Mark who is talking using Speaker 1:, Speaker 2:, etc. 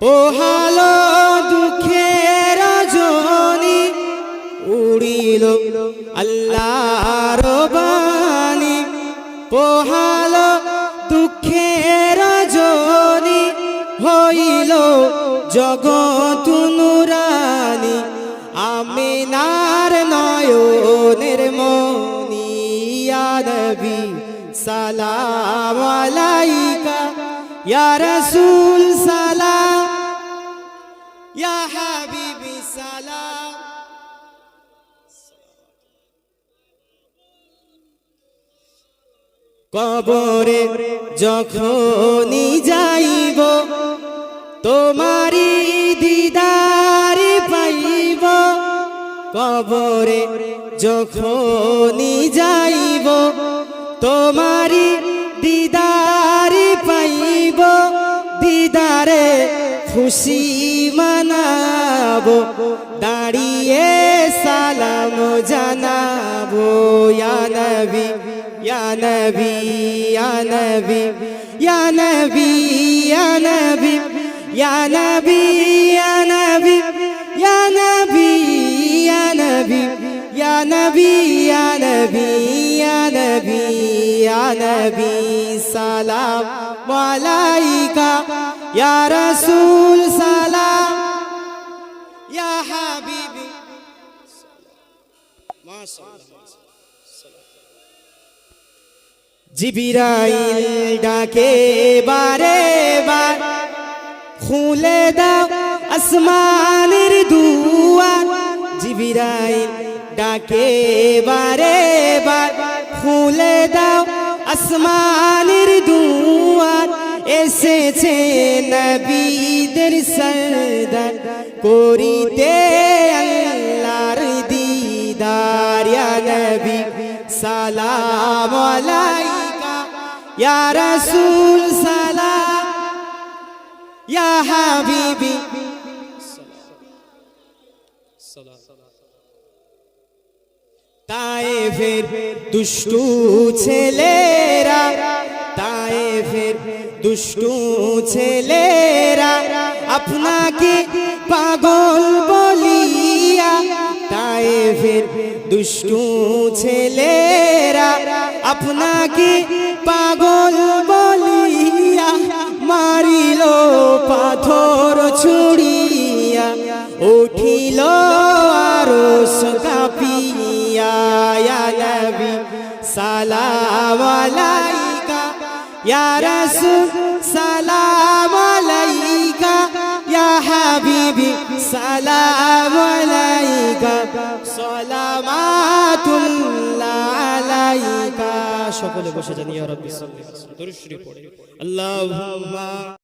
Speaker 1: পোহালো দুঃখের রজনী, উড়িল আল্লাহর বাণী। পোহালো দুঃখের রজনী, হইল জগৎ নুরানী। আমিনার নয়নের মনি, ইয়া নবী সালাম আলাইকা, ইয়া রাসূল সালাম, ইয়া হাবিবি সালাম। কবরে যখনই যাইব, তোমারি দিদার পাইব। কবরে যখনই যাইব, তোমারি দিদার পাইব। দিদারে খুশি মানাবো, দাঁড়িয়ে সালাম জানাবো। ইয়া নবী ইয়া নবী ইয়া নবী ইয়া নবী ইয়া নবী ইয়া নবী ইয়া নবী ইয়া নবী ইয়া নবী ইয়া নবী ইয়া নবী ইয়া নবী ইয়া নবী সালাম আলাইকা, ইয়া রাসূল সালাম, ইয়া হাবিবি। মাশাআল্লাহ। জিবরাইল ডাকে বারে বার, খুলে দাও আসমানের দুয়ার। জিবরাইল ডাকে বারে বার, খুলে দাও আসমানের দুয়ার। এসেছে নবীদের সরদার, করিতে আল্লাহর দিদার। ইয়া নবী সালাম আলাইকা, ইয়া রাসূল সালাম, ইয়া হাবিবি সালাম। তায়েফের দুষ্টু ছেলেরা, তায়েফের দুষ্টু ছেলেরা, আপনাকে পাগল বলিয়া। তায়েফের দুষ্টু ছেলেরা, আপনাকে পাগল বলিয়া। মারিল পাথর ছুড়িয়া, উঠিল আরশ কাঁপিয়া। ইয়া নবী সালাম আলাইকা, ইয়া রাসূল সালাম আলাইকা, ইয়া হাবিবি সালাম আলাইকা, সালামাতুল্লাহ আলাইকা। সকলে বসে যান। ইয়া রাব্বি সাল্লি আলা দরুদ শরীফ পড়ে। আল্লাহুম্মা